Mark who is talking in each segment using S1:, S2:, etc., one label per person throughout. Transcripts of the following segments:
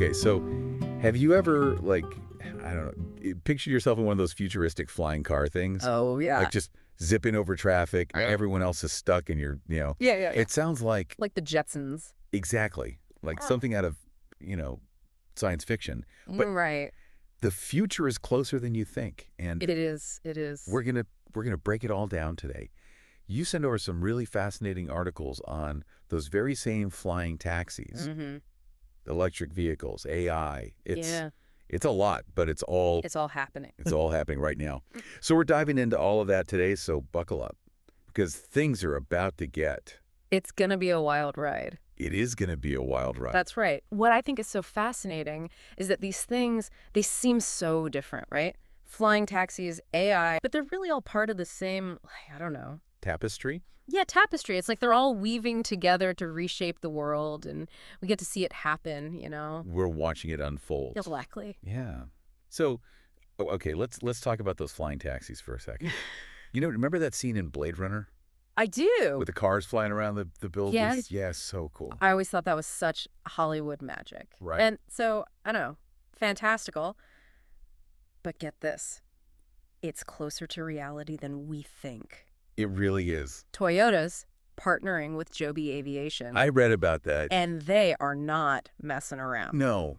S1: Okay, so have you ever, like, I don't know, picture yourself in one of those futuristic flying car things?
S2: Oh, yeah.
S1: Like just zipping over traffic, everyone else is stuck and you're.
S2: Yeah.
S1: It sounds like,
S2: Like the Jetsons.
S1: exactly, like something out of, science fiction. But
S2: Right.
S1: the future is closer than you think. And
S2: It is. It is.
S1: we're gonna break it all down today. You send over some really fascinating articles on those very same flying taxis, electric vehicles, AI. It's a lot, but
S2: It's all happening.
S1: it's all happening right now. So we're diving into all of that today, so buckle up because things are about to get.
S2: It's going to be a wild ride.
S1: It is going to be a wild ride.
S2: That's right. What I think is so fascinating is that these things, they seem so different, right? Flying taxis, AI, but they're really all part of the same, I don't know.
S1: Tapestry?
S2: Yeah, tapestry. It's like they're all weaving together to reshape the world, and we get to see it happen,
S1: We're watching it unfold.
S2: Exactly.
S1: Yeah. So, okay, let's talk about those flying taxis for a second. Remember that scene in Blade Runner?
S2: I do.
S1: With the cars flying around the buildings?
S2: Yes.
S1: Yeah, so cool.
S2: I always thought that was such Hollywood magic.
S1: Right.
S2: And so, I don't know, fantastical. But get this. It's closer to reality than we think.
S1: It really is.
S2: Toyota's partnering with Joby Aviation.
S1: I read about that.
S2: And they are not messing around.
S1: No.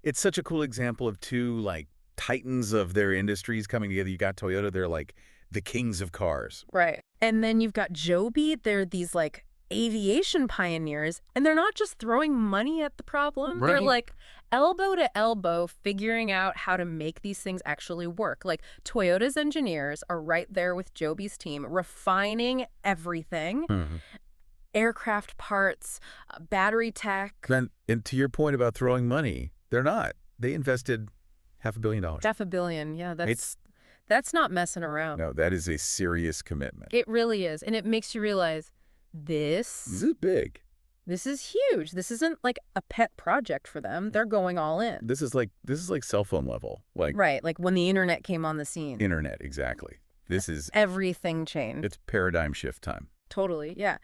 S1: It's such a cool example of two, like, titans of their industries coming together. You got Toyota, they're like the kings of cars.
S2: Right. And then you've got Joby. They're these, like, aviation pioneers. And they're not just throwing money at the problem.
S1: Right.
S2: They're, like, elbow to elbow figuring out how to make these things actually work. Like, Toyota's engineers are right there with Joby's team, refining everything. Aircraft parts, battery tech.
S1: And to your point about throwing money, they're not. They invested $500 million.
S2: $500 million, yeah. That's not messing around.
S1: No, that is a serious commitment.
S2: It really is. And it makes you realize this
S1: is big.
S2: This is huge. This isn't like a pet project for them. They're going all in.
S1: This is like cell phone level.
S2: Right, like when the internet came on the scene.
S1: Internet, exactly. This is
S2: everything changed.
S1: It's paradigm shift time.
S2: Totally, yeah.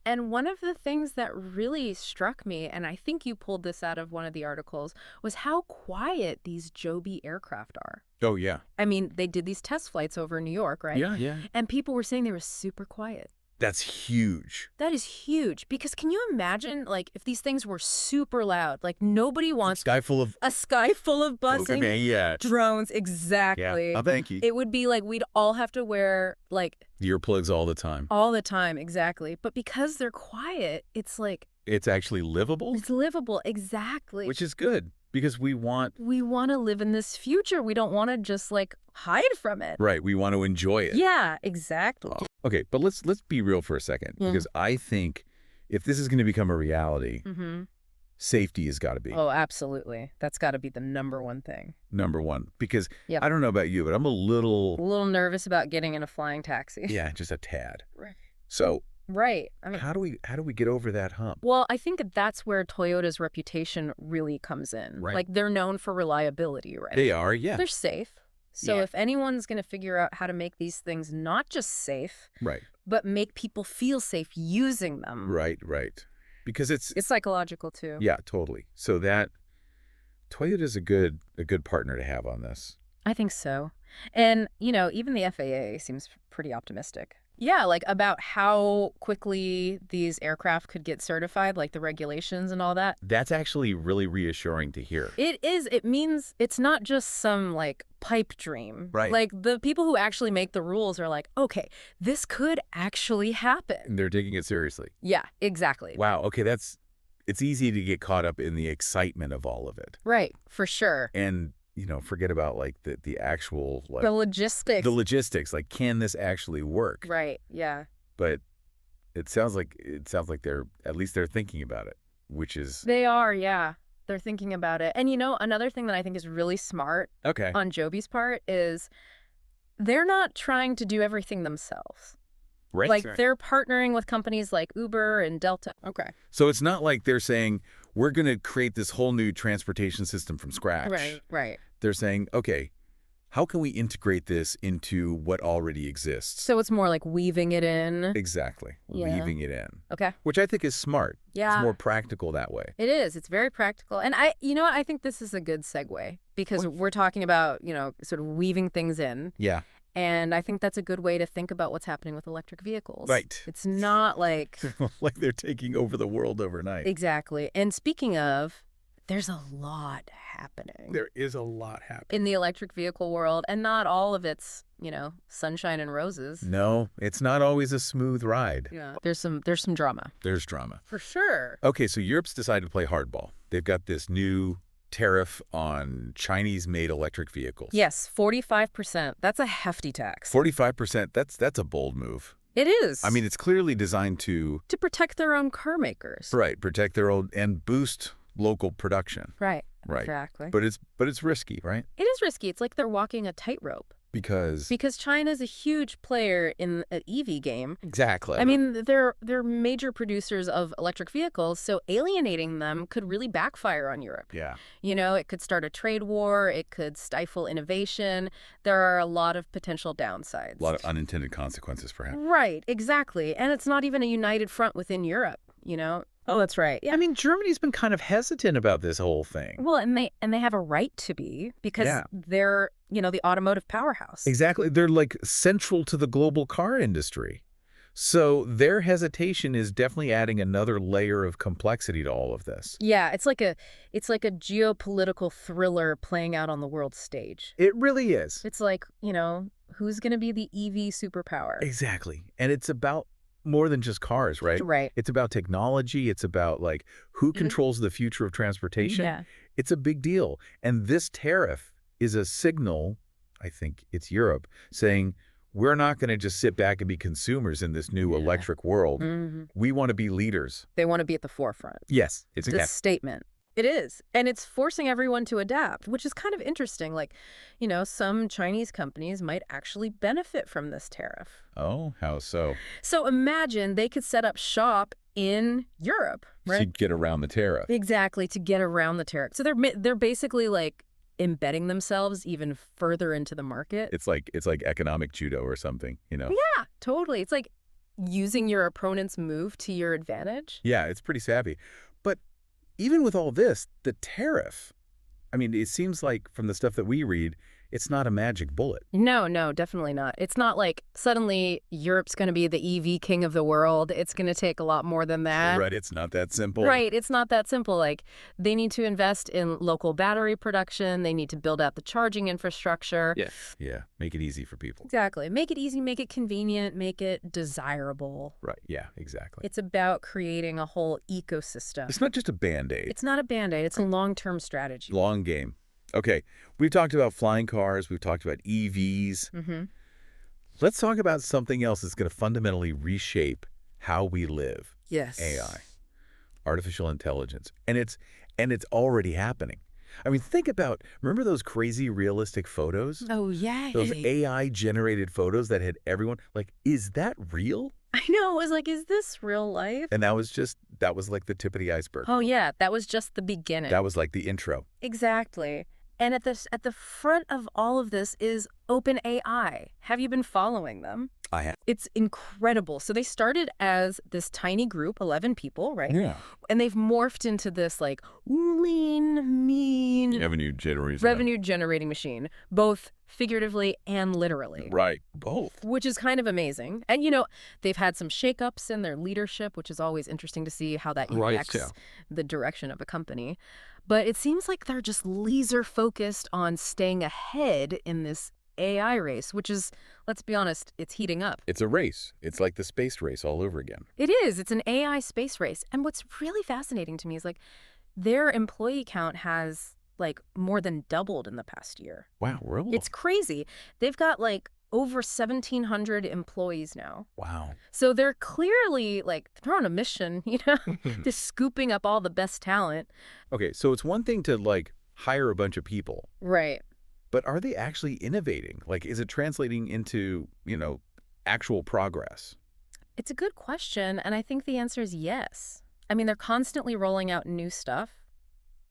S2: And one of the things that really struck me, and I think you pulled this out of one of the articles, was how quiet these Joby aircraft are.
S1: Oh, yeah.
S2: I mean, they did these test flights over New York, right?
S1: Yeah.
S2: And people were saying they were super quiet.
S1: That's huge.
S2: That is huge. Because can you imagine, like, if these things were super loud? Like, nobody wants...
S1: A sky full of
S2: buzzing.
S1: Okay, yeah.
S2: Drones, exactly.
S1: Yeah. Oh, thank you.
S2: It would be like we'd all have to wear, like...
S1: earplugs all the time.
S2: All the time, exactly. But because they're quiet, it's like...
S1: It's actually livable?
S2: It's livable, exactly.
S1: Which is good, because we want...
S2: We want to live in this future. We don't want to just, like, hide from it.
S1: Right, we want to enjoy it.
S2: Yeah, exactly.
S1: Okay, but let's be real for a second, because I think if this is going to become a reality, safety has got to be.
S2: Oh, absolutely. That's got to be the number one thing.
S1: Number one, because I don't know about you, but I'm a little
S2: nervous about getting in a flying taxi.
S1: Yeah, just a tad.
S2: Right.
S1: So...
S2: Right. I mean,
S1: how do we get over that hump?
S2: Well, I think that's where Toyota's reputation really comes in.
S1: Right.
S2: Like, they're known for reliability, right?
S1: They are, yeah.
S2: They're safe. So if anyone's going to figure out how to make these things not just safe,
S1: right,
S2: but make people feel safe using them.
S1: Right. Because it's
S2: psychological too.
S1: Yeah, totally. So that Toyota's a good partner to have on this.
S2: I think so. And, even the FAA seems pretty optimistic. Yeah, like about how quickly these aircraft could get certified, like the regulations and all that.
S1: That's actually really reassuring to hear.
S2: It is. It means it's not just some, like, pipe dream.
S1: Right.
S2: Like, the people who actually make the rules are like, okay, this could actually happen.
S1: And they're taking it seriously.
S2: Yeah, exactly.
S1: Wow, okay, it's easy to get caught up in the excitement of all of it.
S2: Right, for sure.
S1: And... forget about, like, the actual, like...
S2: The logistics.
S1: The logistics. Like, can this actually work?
S2: Right, yeah.
S1: But it sounds like at least they're thinking about it, which is...
S2: They are, yeah. They're thinking about it. And, another thing that I think is really smart on Joby's part is they're not trying to do everything themselves.
S1: Right.
S2: Like, they're partnering with companies like Uber and Delta. Okay.
S1: So it's not like they're saying, we're going to create this whole new transportation system from scratch.
S2: Right.
S1: They're saying, okay, How can we integrate this into what already exists?
S2: So it's more like weaving it in.
S1: Exactly.
S2: Yeah.
S1: Weaving it in.
S2: Okay.
S1: Which I think is smart.
S2: Yeah.
S1: It's more practical that way.
S2: It is. It's very practical. And you know what? I think this is a good segue because we're talking about, sort of weaving things in.
S1: Yeah.
S2: And I think that's a good way to think about what's happening with electric vehicles.
S1: Right.
S2: It's not like...
S1: like they're taking over the world overnight.
S2: Exactly. And speaking of, there's a lot happening.
S1: There is a lot happening.
S2: In the electric vehicle world, and not all of it's, sunshine and roses.
S1: No, it's not always a smooth ride.
S2: Yeah. There's some drama.
S1: There's drama.
S2: For sure.
S1: Okay, so Europe's decided to play hardball. They've got this new tariff on Chinese-made electric vehicles.
S2: Yes, 45%. That's a hefty tax.
S1: 45%, that's a bold move.
S2: It is.
S1: I mean, it's clearly designed to
S2: protect their own car makers.
S1: Right, protect their own and boost local production.
S2: Right.
S1: Right.
S2: Exactly.
S1: But it's risky, right?
S2: It is risky. It's like they're walking a tightrope.
S1: Because
S2: China's a huge player in an EV game.
S1: Exactly.
S2: I mean, they're major producers of electric vehicles, so alienating them could really backfire on Europe.
S1: Yeah.
S2: It could start a trade war. It could stifle innovation. There are a lot of potential downsides.
S1: A lot of unintended consequences, perhaps.
S2: Right, exactly. And it's not even a united front within Europe, Oh, that's right. Yeah.
S1: I mean, Germany's been kind of hesitant about this whole thing.
S2: Well, and they have a right to be because they're, the automotive powerhouse.
S1: Exactly. They're like central to the global car industry. So their hesitation is definitely adding another layer of complexity to all of this.
S2: Yeah, it's like a geopolitical thriller playing out on the world stage.
S1: It really is.
S2: It's like, who's going to be the EV superpower?
S1: Exactly. And it's about more than just cars, right?
S2: Right.
S1: It's about technology. It's about like who controls the future of transportation.
S2: Yeah.
S1: It's a big deal. And this tariff is a signal, I think it's Europe, saying we're not going to just sit back and be consumers in this new electric world. Mm-hmm. We want to be leaders.
S2: They want to be at the forefront.
S1: Yes. It's
S2: a statement. It is. And it's forcing everyone to adapt, which is kind of interesting. Like, some Chinese companies might actually benefit from this tariff.
S1: Oh, how so?
S2: So imagine they could set up shop in Europe, right?
S1: To get around the tariff.
S2: Exactly, to get around the tariff. So they're basically like embedding themselves even further into the market.
S1: It's like economic judo or something,
S2: Yeah, totally. It's like using your opponent's move to your advantage.
S1: Yeah, it's pretty savvy. But even with all this, the tariff, I mean, it seems like from the stuff that we read, it's not a magic bullet.
S2: No, definitely not. It's not like suddenly Europe's going to be the EV king of the world. It's going to take a lot more than that.
S1: Right, it's not that simple.
S2: Right, it's not that simple. Like, they need to invest in local battery production. They need to build out the charging infrastructure.
S1: Yes. Yeah, make it easy for people.
S2: Exactly. Make it easy, make it convenient, make it desirable.
S1: Right, yeah, exactly.
S2: It's about creating a whole ecosystem.
S1: It's not just a Band-Aid.
S2: It's not a Band-Aid. It's a long-term strategy.
S1: Long game. Okay, we've talked about flying cars. We've talked about EVs.
S2: Mm-hmm.
S1: Let's talk about something else that's going to fundamentally reshape how we live.
S2: Yes.
S1: AI, artificial intelligence. And it's already happening. I mean, remember those crazy realistic photos?
S2: Oh, yeah.
S1: Those AI-generated photos that had everyone, like, is that real?
S2: I know. It was like, is this real life?
S1: And that was like the tip of the iceberg.
S2: Oh, yeah. That was just the beginning.
S1: That was like the intro.
S2: Exactly. And at the front of all of this is OpenAI. Have you been following them?
S1: I have.
S2: It's incredible. So they started as this tiny group, 11 people, right?
S1: Yeah.
S2: And they've morphed into this like lean, mean
S1: revenue generating machine,
S2: both figuratively and literally.
S1: Right. Both.
S2: Which is kind of amazing. And, they've had some shakeups in their leadership, which is always interesting to see how that impacts the direction of a company. But it seems like they're just laser focused on staying ahead in this AI race, which is, let's be honest, it's heating up.
S1: It's a race. It's like the space race all over again.
S2: It is. It's an AI space race. And what's really fascinating to me is like their employee count has like more than doubled in the past year.
S1: Wow, really?
S2: It's crazy. They've got like over 1,700 employees now.
S1: Wow.
S2: So they're clearly like they're on a mission, just scooping up all the best talent.
S1: Okay, so it's one thing to like hire a bunch of people.
S2: Right.
S1: But are they actually innovating? Like, is it translating into, actual progress?
S2: It's a good question, and I think the answer is yes. I mean, they're constantly rolling out new stuff,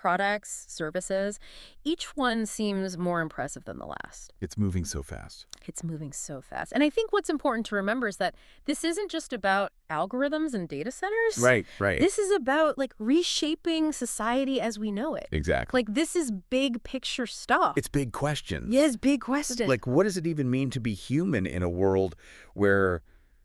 S2: products, services, each one seems more impressive than the last.
S1: It's moving so fast.
S2: It's moving so fast. And I think what's important to remember is that this isn't just about algorithms and data centers.
S1: Right, right.
S2: This is about, like, reshaping society as we know it.
S1: Exactly.
S2: Like, this is big picture stuff.
S1: It's big questions.
S2: Yes, big question.
S1: Like, what does it even mean to be human in a world where,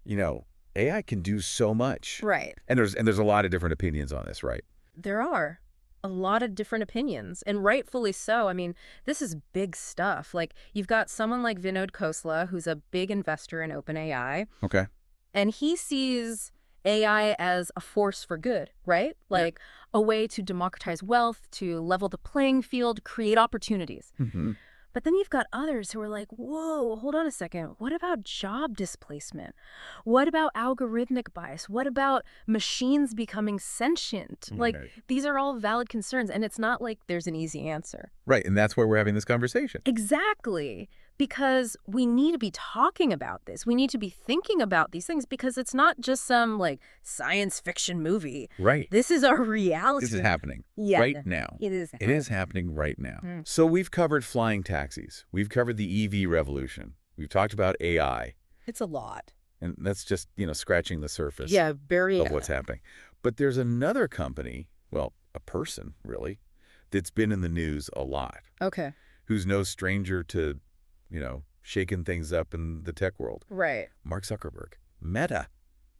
S1: AI can do so much?
S2: Right.
S1: And there's a lot of different opinions on this, right?
S2: There are a lot of different opinions, and rightfully so. I mean, this is big stuff. Like, you've got someone like Vinod Khosla, who's a big investor in OpenAI.
S1: Okay.
S2: And he sees AI as a force for good, right? Like a way to democratize wealth, to level the playing field, create opportunities.
S1: Mm-hmm.
S2: But then you've got others who are like, whoa, hold on a second. What about job displacement? What about algorithmic bias? What about machines becoming sentient? Like, these are all valid concerns, and it's not like there's an easy answer.
S1: Right, and that's why we're having this conversation.
S2: Exactly. Because we need to be talking about this. We need to be thinking about these things because it's not just some, like, science fiction movie.
S1: Right.
S2: This is our reality.
S1: This is happening right now.
S2: It is.
S1: It is happening right now. So we've covered flying taxis. We've covered the EV revolution. We've talked about AI.
S2: It's a lot.
S1: And that's just, scratching the surface
S2: very
S1: of what's happening. But there's another company, well, a person, really, that's been in the news a lot.
S2: Okay.
S1: Who's no stranger to shaking things up in the tech world.
S2: Right.
S1: Mark Zuckerberg. Meta.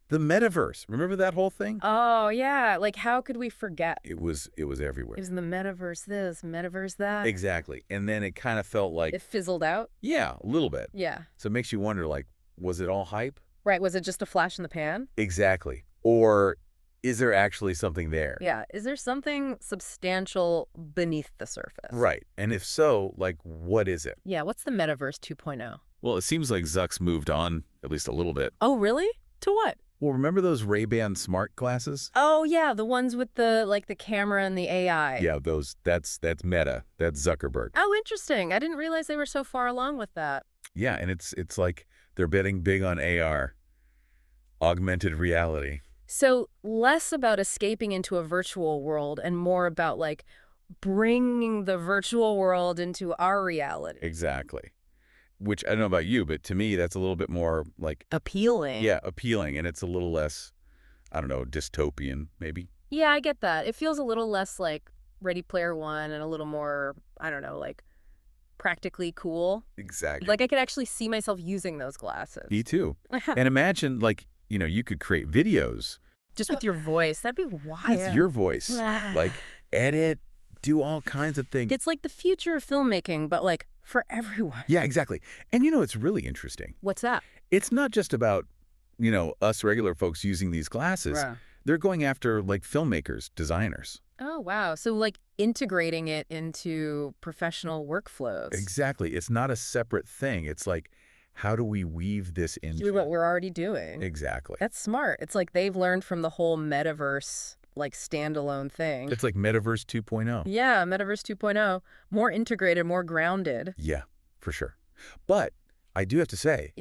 S1: The metaverse. Remember that whole thing?
S2: Oh, yeah. Like, how could we forget?
S1: It was everywhere.
S2: It was in the metaverse this, metaverse that.
S1: Exactly. And then it kind of felt like...
S2: It fizzled out?
S1: Yeah, a little bit.
S2: Yeah.
S1: So it makes you wonder, like, was it all hype?
S2: Right. Was it just a flash in the pan?
S1: Exactly. Or is there actually something there?
S2: Yeah. Is there something substantial beneath the surface?
S1: Right. And if so, like, what is it?
S2: Yeah. What's the metaverse 2.0?
S1: Well, it seems like Zuck's moved on at least a little bit.
S2: Oh, really? To what?
S1: Well, remember those Ray-Ban smart glasses?
S2: Oh, yeah. The ones with the camera and the AI.
S1: Yeah, that's Meta. That's Zuckerberg.
S2: Oh, interesting. I didn't realize they were so far along with that.
S1: Yeah, and it's like they're betting big on AR, augmented reality.
S2: So less about escaping into a virtual world and more about, like, bringing the virtual world into our reality.
S1: Exactly. Which, I don't know about you, but to me, that's a little bit more, like...
S2: Appealing.
S1: Yeah, appealing, and it's a little less, I don't know, dystopian, maybe?
S2: Yeah, I get that. It feels a little less like Ready Player One and a little more, I don't know, like, practically cool.
S1: Exactly.
S2: Like, I could actually see myself using those glasses.
S1: Me too. And imagine, like, you could create videos.
S2: Just with your voice. That'd be wild.
S1: With your voice. Like, edit, do all kinds of things.
S2: It's like the future of filmmaking, but, like, for everyone.
S1: Yeah, exactly. And it's really interesting.
S2: What's that?
S1: It's not just about, us regular folks using these glasses.
S2: Right.
S1: They're going after, like, filmmakers, designers.
S2: Oh, wow. So, like, integrating it into professional workflows.
S1: Exactly. It's not a separate thing. It's like, how do we weave this into...
S2: Do what we're already doing.
S1: Exactly.
S2: That's smart. It's like they've learned from the whole metaverse, like, standalone thing.
S1: It's like Metaverse 2.0.
S2: Yeah, Metaverse 2.0. More integrated, more grounded.
S1: Yeah, for sure. But I do have to say,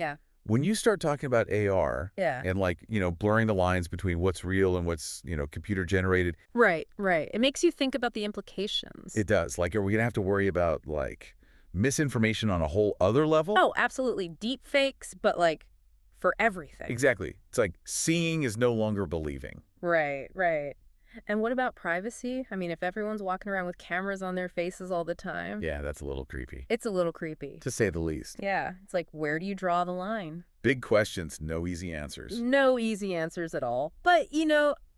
S1: when you start talking about AR and, like, blurring the lines between what's real and what's, computer generated.
S2: Right, right. It makes you think about the implications.
S1: It does. Like, are we going to have to worry about, like, misinformation on a whole other level?
S2: Oh, absolutely. Deep fakes, but, like, for everything.
S1: Exactly. It's like seeing is no longer believing.
S2: Right, right. And what about privacy? I mean, if everyone's walking around with cameras on their faces all the time.
S1: Yeah, that's a little creepy.
S2: It's a little creepy.
S1: To say the least.
S2: Yeah. It's like, where do you draw the line?
S1: Big questions, no easy answers.
S2: No easy answers at all. But,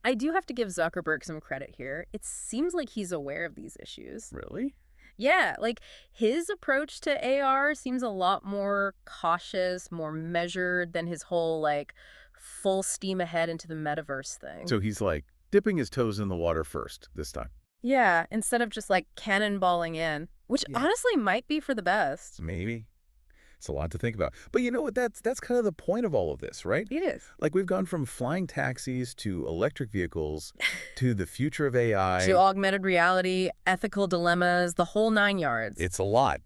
S2: I do have to give Zuckerberg some credit here. It seems like he's aware of these issues.
S1: Really?
S2: Yeah, like, his approach to AR seems a lot more cautious, more measured than his whole, like, full steam ahead into the metaverse thing.
S1: So he's, like, dipping his toes in the water first this time.
S2: Yeah, instead of just, like, cannonballing in, which honestly might be for the best.
S1: Maybe. It's a lot to think about. But you know what? That's kind of the point of all of this, right?
S2: It is.
S1: Like, we've gone from flying taxis to electric vehicles to the future of AI.
S2: To augmented reality, ethical dilemmas, the whole 9 yards.
S1: It's a lot,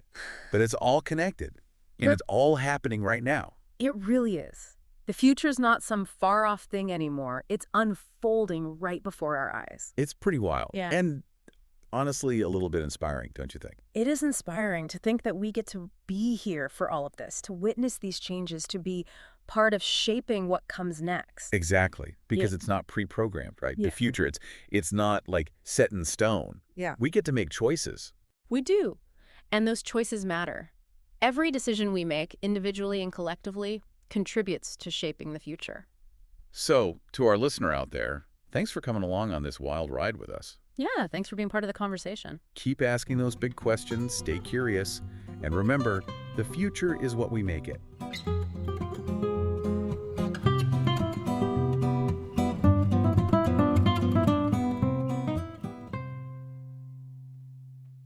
S1: but it's all connected. And it's all happening right now.
S2: It really is. The future's not some far-off thing anymore. It's unfolding right before our eyes.
S1: It's pretty wild.
S2: Yeah.
S1: And honestly a little bit inspiring, don't you think?
S2: It is inspiring to think that we get to be here for all of this, to witness these changes, to be part of shaping what comes next.
S1: Exactly,
S2: Yeah.
S1: because it's not pre-programmed, right?
S2: Yeah.
S1: The future, it's not like set in stone.
S2: Yeah.
S1: We get to make choices.
S2: We do. And those choices matter. Every decision we make, individually and collectively, contributes to shaping the future.
S1: So, to our listener out there, thanks for coming along on this wild ride with us.
S2: Yeah, thanks for being part of the conversation.
S1: Keep asking those big questions, stay curious, and remember, the future is what we make it.